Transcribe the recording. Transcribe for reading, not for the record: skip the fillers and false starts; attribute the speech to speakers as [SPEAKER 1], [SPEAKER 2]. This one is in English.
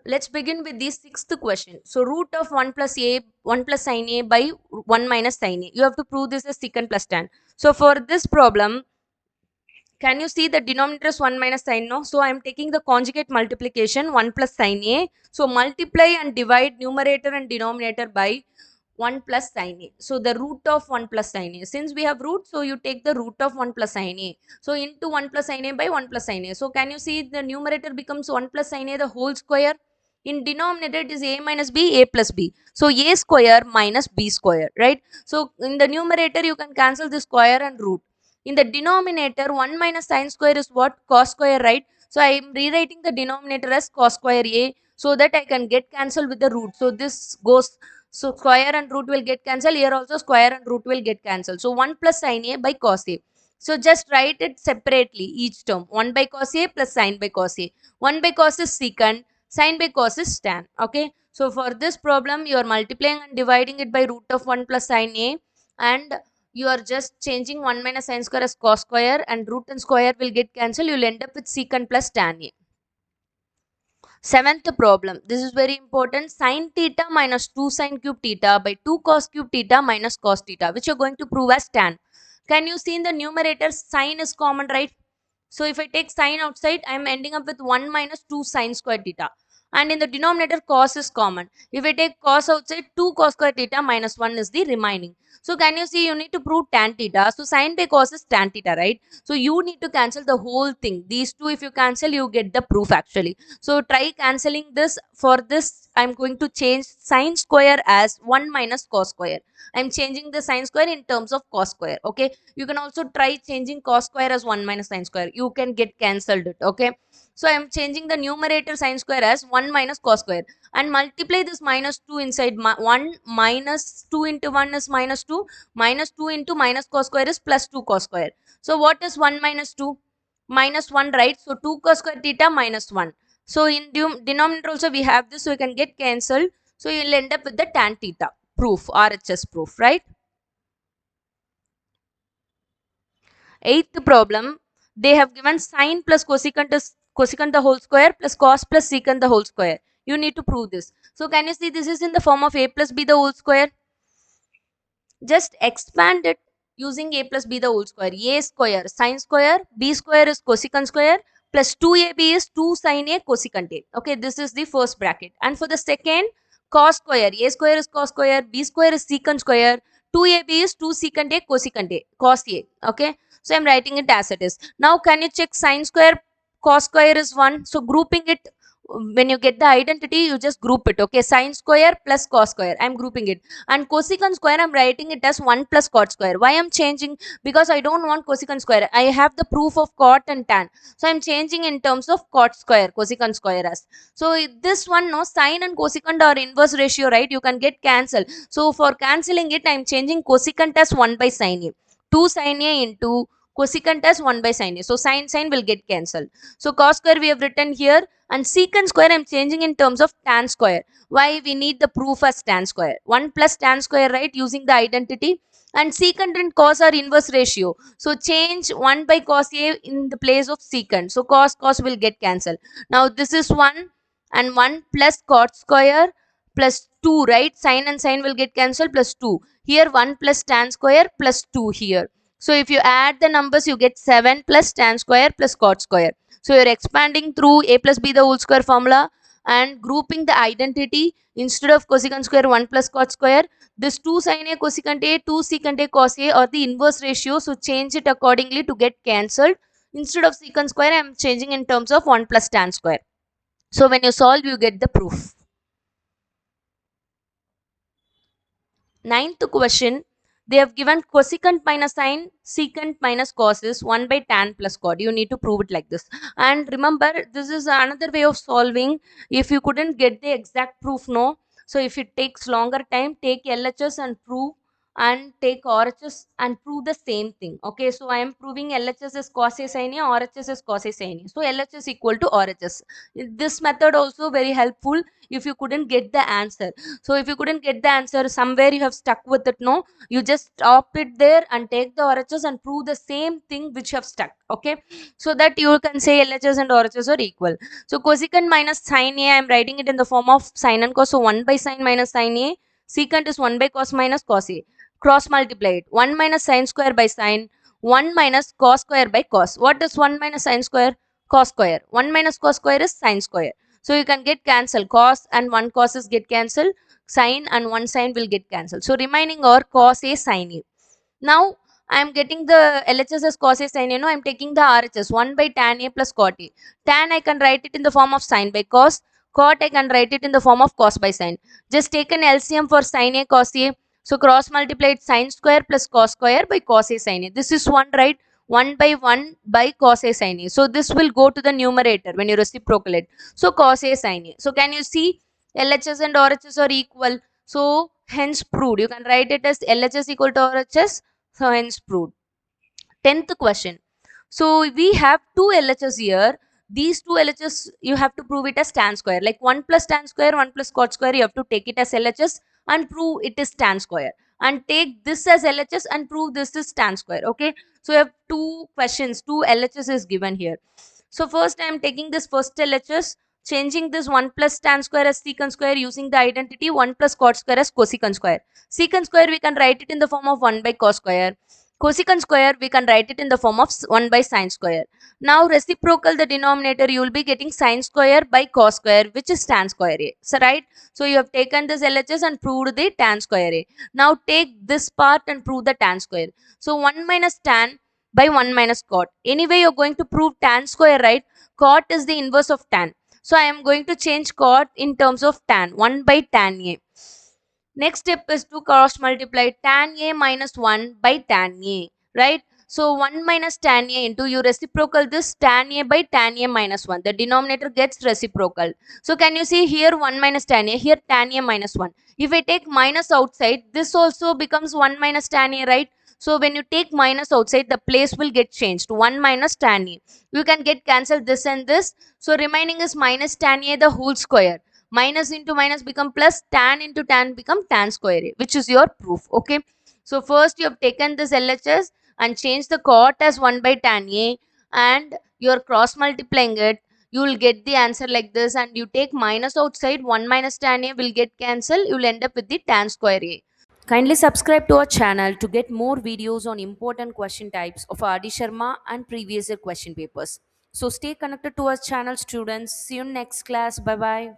[SPEAKER 1] Let's begin with the sixth question. So root of 1 plus a, 1 plus sin a by 1 minus sin a. You have to prove this as secant plus tan. So for this problem, can you see the denominator is 1 minus sin? No. So I am taking the conjugate multiplication 1 plus sin a. So multiply and divide numerator and denominator by 1 plus sin a. So the root of 1 plus sin a. Since we have root, so you take the root of 1 plus sin a. So into 1 plus sin a by 1 plus sin a. So can you see the numerator becomes 1 plus sin a the whole square? In denominator it is a minus b, a plus b. So a square minus b square, right? So in the numerator you can cancel the square and root. In the denominator 1 minus sin square is what? Cos square, right? So I am rewriting the denominator as cos square a so that I can get cancelled with the root. So this goes, so square and root will get cancelled. Here also square and root will get cancelled. So 1 plus sin a by cos a. So just write it separately each term. 1 by cos a plus sin by cos a. 1 by cos is secant, sin by cos is tan. Okay. So for this problem you are multiplying and dividing it by root of 1 plus sin a, and you are just changing 1 minus sin square as cos square, and root and square will get cancelled. You will end up with secant plus tan a. Seventh problem. This is very important. Sin theta minus 2 sin cube theta by 2 cos cube theta minus cos theta, which you are going to prove as tan. Can you see in the numerator sin is common, right? So if I take sin outside, I am ending up with 1 minus 2 sin square theta. And in the denominator, cos is common. If I take cos outside, 2 cos square theta minus 1 is the remaining. So can you see, you need to prove tan theta. So sin by cos is tan theta, right? So you need to cancel the whole thing. These two, if you cancel, you get the proof actually. So try cancelling this. For this, I'm going to change sin square as 1 minus cos square. I'm changing the sin square in terms of cos square. Okay. You can also try changing cos square as 1 minus sin square. You can get cancelled it. Okay. So I am changing the numerator sin square as 1 minus cos square, and multiply this minus 2 inside. 1 minus 2 into 1 is minus 2. Minus 2 into minus cos square is plus 2 cos square. So what is 1 minus 2? Minus 1, right? So 2 cos square theta minus 1. So in denominator also we have this, so we can get cancelled. So you will end up with the tan theta proof, RHS proof, right? Eighth problem, they have given sine plus cosecant is cosecant the whole square plus cos plus secant the whole square. You need to prove this. So can you see this is in the form of a plus b the whole square? Just expand it using a plus b the whole square. A square sine square, b square is cosecant square, plus 2ab is 2 sine a cosecant a. Okay, this is the first bracket. And for the second, cos square, a square is cos square, b square is secant square, 2ab is 2 secant a cosecant a, cos a. Okay, so I'm writing it as it is. Now can you check sine square cos square is 1? So grouping it, when you get the identity, you just group it. Okay, sine square plus cos square, I'm grouping it. And cosecant square, I'm writing it as 1 plus cot square. Why I'm changing? Because I don't want cosecant square. I have the proof of cot and tan, so I'm changing in terms of cot square, cosecant square as. So this one, no, sine and cosecant are inverse ratio, right? You can get cancelled. So for cancelling it, I'm changing cosecant as 1 by sin a. 2 sin a into cosecant as 1 by sin a. So sine will get cancelled. So cos square we have written here, and secant square I'm changing in terms of tan square. Why? We need the proof as tan square. 1 plus tan square, right? Using the identity. And secant and cos are inverse ratio. So change 1 by cos a in the place of secant. So cos will get cancelled. Now this is 1, and 1 plus cot square plus 2, right? Sin and sin will get cancelled, plus 2. Here 1 plus tan square plus 2 here. So if you add the numbers, you get 7 plus tan square plus cot square. So you're expanding through a plus b the whole square formula and grouping the identity. Instead of cosecant square 1 plus cot square, this 2 sin a cosecant a, 2 secant a cos a or the inverse ratio. So change it accordingly to get cancelled. Instead of secant square, I am changing in terms of 1 plus tan square. So when you solve, you get the proof. Ninth question, they have given cosecant minus sine, secant minus cos is 1 by tan plus cot. You need to prove it like this. And remember, this is another way of solving. If you couldn't get the exact proof, no. So if it takes longer time, take LHS and prove and take RHS and prove the same thing. Okay, so I am proving LHS is cos A sin A, RHS is cos A sin A. So LHS equal to RHS. This method also very helpful if you couldn't get the answer. So if you couldn't get the answer somewhere, you have stuck with it, no, you just stop it there and take the RHS and prove the same thing which you have stuck. Okay, so that you can say LHS and RHS are equal. So cosecant minus sin A, I am writing it in the form of sin and cos. So 1 by sin minus sin A. Secant is 1 by cos minus cos A. Cross multiply it. 1 minus sin square by sin. 1 minus cos square by cos. What is 1 minus sin square? Cos square. 1 minus cos square is sin square. So you can get cancelled. Cos and 1 cos get cancelled. Sin and 1 sin will get cancelled. So remaining are cos A sin A. Now I am getting the LHS as cos A sin A. I am taking the RHS 1 by tan A plus cot A. Tan I can write it in the form of sin by cos. Cot I can write it in the form of cos by sin. Just take an LCM for sin A cos A. So cross multiplied sin square plus cos square by cos A sin A. This is 1, right? 1 by 1 by cos A sin A. So this will go to the numerator when you reciprocal it. So cos A sin A. So can you see LHS and RHS are equal? So hence proved. You can write it as LHS equal to RHS. So hence proved. 10th question. So we have two LHS here. These two LHS you have to prove it as tan square. Like 1 plus tan square, 1 plus cot square, you have to take it as LHS and prove it is tan square. And take this as LHS and prove this is tan square. Okay. So you have two questions, two LHS is given here. So first I am taking this first LHS, changing this 1 plus tan square as secant square using the identity 1 plus cot square as cosecant square. Secant square we can write it in the form of 1 by cos square. Cosecant square we can write it in the form of 1 by sin square. Now reciprocal the denominator, you will be getting sin square by cos square, which is tan square A. So right, so you have taken this LHS and proved the tan square A. Now take this part and prove the tan square. So 1 minus tan by 1 minus cot. Anyway you're going to prove tan square, right? Cot is the inverse of tan. So I am going to change cot in terms of tan. 1 by tan A. Next step is to cross multiply tan A minus 1 by tan A, right? So 1 minus tan A into, you reciprocal this tan A by tan A minus 1. The denominator gets reciprocal. So can you see here 1 minus tan A, here tan A minus 1. If I take minus outside, this also becomes 1 minus tan A, right? So when you take minus outside, the place will get changed. 1 minus tan A. You can get cancelled this and this. So remaining is minus tan A the whole square. Minus into minus become plus, tan into tan become tan square A, which is your proof. Okay. So first you have taken this LHS and changed the cot as 1 by tan A, and you are cross multiplying it. You will get the answer like this, and you take minus outside, 1 minus tan A will get cancelled. You will end up with the tan square A. Kindly subscribe to our channel to get more videos on important question types of R.D. Sharma and previous year question papers. So stay connected to our channel, students. See you next class. Bye bye.